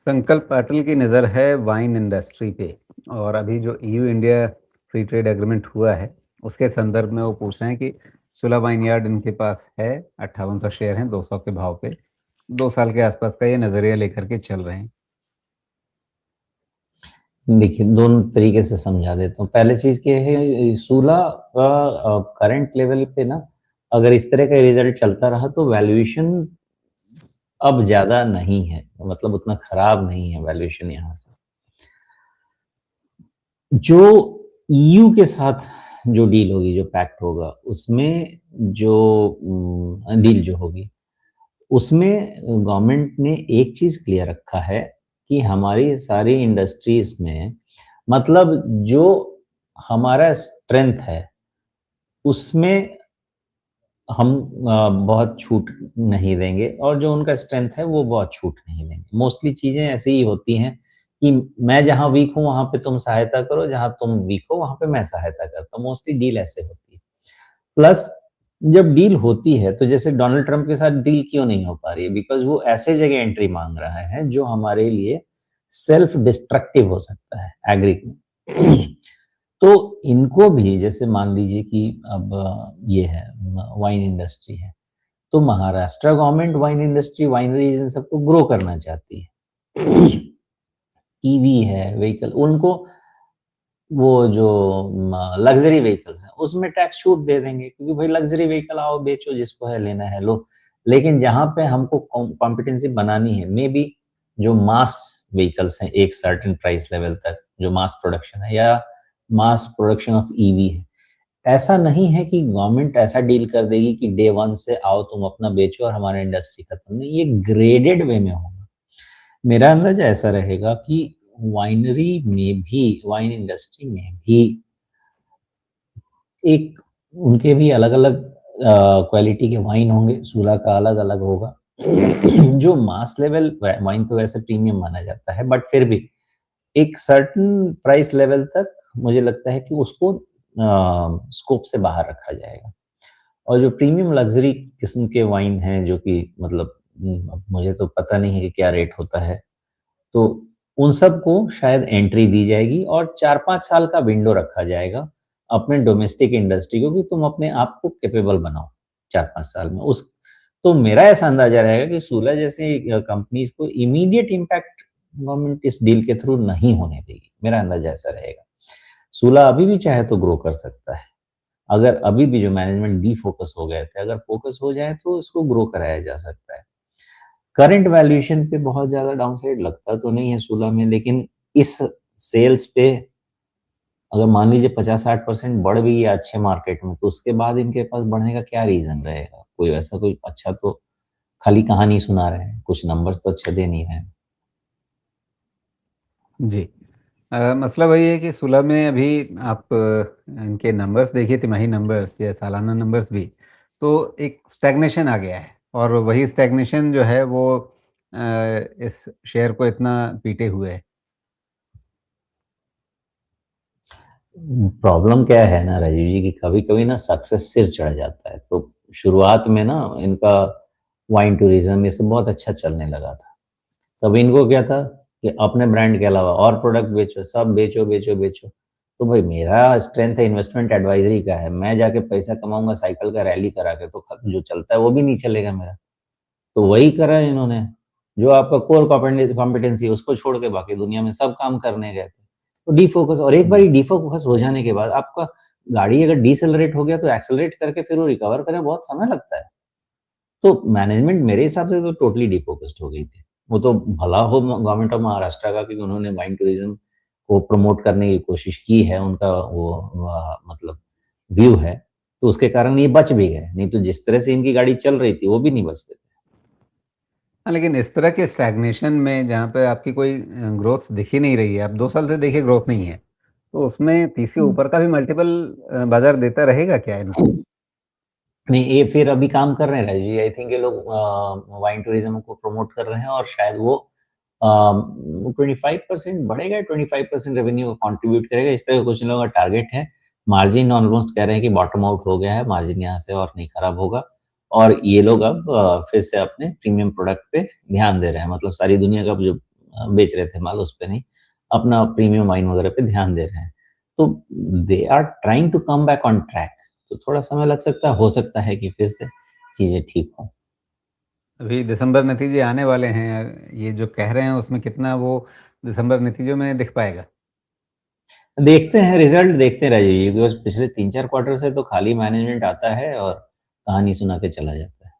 संकल्प पाटिल की नज़र है वाइन इंडस्ट्री पे और अभी जो EU India free trade agreement हुआ है, उसके संदर्भ में वो पूछ रहे हैं कि सुलह वाइन यार्ड इनके पास है, 5800 शेयर हैं 200 के भाव पे। 2 साल के आसपास का ये नज़रिया लेकर के चल रहे हैं। देखिए, दोनों तरीके से समझा देता हूँ। पहली चीज़ क्या है, सूला का करंट लेवल पे ना अगर इस तरह का रिज़ल्ट चलता रहा तो वैल्यूएशन अब ज़्यादा नहीं है, मतलब उतना खराब नहीं है वैल्यूएशन यहाँ से। जो ईयू के साथ जो डील होगी, जो पैक्ट होगा, उसमें जो डील जो होगी, उसमें गवर्नमेंट ने एक चीज़ क्लियर रखा है कि हमारी सारी इंडस्ट्रीज़ में मतलब जो हमारा स्ट्रेंथ है, उसमें हम बहुत छूट नहीं देंगे और जो उनका स्ट्रेंथ है, वो बहुत छूट नहीं देंगे। मोस्टली चीज़ें ऐसी ही होती हैं कि मैं जहाँ वीक हूँ, वहाँ पे तुम सहायता करो, जहाँ तुम वीक हो, वहाँ पे मैं सहायता करता हूँ। मोस्टली डील ऐसे होती है। प्लस जब डील होती है, तो जैसे डोनाल्ड ट्रम्प के साथ डील क्यों नहीं हो पा रही है? बिकॉज़ वो ऐसे जगह एंट्री माँग रहा है, जो हमारे लिए सेल्फ डिस्ट्रक्टिव हो सकता है, एग्री में। तो इनको भी जैसे मान लीजिए कि अब ये है वाइन इंडस्ट्री है, तो महाराष्ट्र गवर्नमेंट वाइन इंडस्ट्री, वाइनरीज इन सबको ग्रो करना चाहती है। ईवी है, व्हीकल, उनको वो जो लग्ज़री व्हीकल्स हैं, उसमें टैक्स छूट दे देंगे क्योंकि भाई लग्ज़री व्हीकल आओ बेचो, जिसको है लेना है लो। लेकिन जहाँ पे हमको कॉम्पिटेंसी बनानी है, मेबी जो मास व्हीकल्स हैं एक सर्टेन प्राइस लेवल तक, जो मास प्रोडक्शन है या मास प्रोडक्शन ऑफ ईवी है, ऐसा नहीं है कि गवर्नमेंट ऐसा डील कर देगी कि डे 1 से आओ तुम अपना बेचो और हमारा इंडस्ट्री खत्म नहीं, ये ग्रेडेड वे में होगा। मेरा अंदाज़ा ऐसा रहेगा कि वाइनरी में भी, वाइन इंडस्ट्री में भी एक उनके भी अलग-अलग क्वालिटी के वाइन होंगे, सूला का अलग-अलग होगा। जो मास लेवल वाइन तो वैसे प्रीमियम माना जाता है, बट फिर भी एक सर्टेन प्राइस लेवल तक मुझे लगता है कि उसको स्कोप से बाहर रखा जाएगा। और जो प्रीमियम लग्ज़री किस्म के वाइन हैं जो कि मतलब अब मुझे तो पता नहीं है कि क्या रेट होता है, तो उन सबको शायद एंट्री दी जाएगी और 4-5 साल का विंडो रखा जाएगा अपने डोमेस्टिक इंडस्ट्री को कि तुम अपने आप को कैपेबल बनाओ 4-5 साल में। उस तो मेरा ऐसा अंदाज़ा रहेगा कि सूला जैसे कंपनीज़ को इमीडिएट इम्पैक्ट गवर्नमेंट इस डील के थ्रू नहीं होने देगी। मेरा अंदाज़ा ऐसा रहेगा। सूला अभी भी चाहे तो ग्रो कर सकता है। अगर अभी भी जो मैनेजमेंट डीफोकस हो गए थे, अगर फोकस हो जाए तो इसको ग्रो कराया जा सकता है। करंट वैल्यूएशन पे बहुत ज़्यादा डाउनसाइड लगता तो नहीं है सूला में, लेकिन इस सेल्स पे अगर मान लीजिए 50-60% बढ़ भी गया अच्छे मार्केट में, तो उसके बाद इनके पास बढ़ने का क्या रीज़न रहेगा? कोई ऐसा कोई अच्छा तो खाली कहानी सुना रहे हैं, कुछ नंबर्स तो अच्छे दे नहीं रहे हैं। जी। मसला वही है कि सुलह में अभी आप इनके नंबर्स देखिए, तिमाही नंबर्स या सालाना नंबर्स भी, तो एक स्टैग्नेशन आ गया है और वही स्टैग्नेशन जो है वो इस शेयर को इतना पीटे हुए है। प्रॉब्लम क्या है ना राजीव जी कि कभी-कभी ना सक्सेस सिर चढ़ जाता है। तो शुरुआत में ना इनका वाइन टूरिज़्म ये सब बहुत अच्छा चलने लगा था। तब इनको क्या था कि अपने ब्रांड के अलावा और प्रोडक्ट बेचो, सब बेचो, बेचो, बेचो। तो भाई मेरा स्ट्रेंथ है इन्वेस्टमेंट एडवाइज़री का है। मैं जाके पैसा कमाऊँगा साइकिल का रैली करा के, तो जो चलता है वो भी नहीं चलेगा मेरा। तो वही करा इन्होंने। जो आपका कोर कॉम्पिटेंसी है उसको छोड़ के बाकी दुनिया में सब काम करने गए थे। तो डिफोकस, और एक बारी जी। डिफोकस हो जाने के बाद आपका गाड़ी अगर डिसेलरेट हो गया तो एक्सेलरेट करके फिर वो रिकवर करने में बहुत समय लगता है। तो मैनेजमेंट मेरे हिसाब से तो टोटली डिफोकस्ड हो गई थी। वो तो भला हो गवर्नमेंट ऑफ महाराष्ट्र का कि उन्होंने वाइन टूरिज़्म को प्रमोट करने की कोशिश की है, उनका वो मतलब व्यू है, तो उसके कारण ये बच भी गए, नहीं तो जिस तरह से इनकी गाड़ी चल रही थी, वो भी नहीं बचते थे। हाँ, लेकिन इस तरह के स्टैग्नेशन में जहाँ पे आपकी कोई ग्रोथ दिख ही नहीं रही है, आप 2 साल से देखिए ग्रोथ नहीं है, तो उसमें 30 के ऊपर का भी मल्टीपल बाज़ार देता रहेगा क्या इनको? नहीं, ये फिर अभी काम कर रहे हैं राजीव जी। आई थिंक ये लोग वाइन टूरिज़्म को प्रमोट कर रहे हैं और शायद वो 25% बढ़ेगा, 25% रेवेन्यू को कंट्रीब्यूट करेगा, इस तरह का कुछ इन लोगों का टारगेट है। मार्जिन ऑलमोस्ट कह रहे हैं कि बॉटम आउट हो गया है, मार्जिन यहाँ से और नहीं खराब होगा और ये लोग अब फिर से अपने प्रीमियम प्रोडक्ट पे ध्यान दे रहे हैं। मतलब सारी दुनिया का जो बेच रहे थे माल, उस पे नहीं, अपना प्रीमियम वाइन वगैरह पे ध्यान दे रहे हैं। तो they are trying to come back on track, तो थोड़ा समय लग सकता है, हो सकता है कि फिर से चीज़ें ठीक हों। अभी दिसंबर नतीजे आने वाले हैं, ये जो कह रहे हैं उसमें कितना वो दिसंबर नतीजों में दिख पाएगा? देखते हैं, रिज़ल्ट देखते हैं राजीव जी, बिकॉज़ पिछले 3-4 क्वार्टर से तो खाली मैनेजमेंट आता है और कहानी सुना के चला जाता है।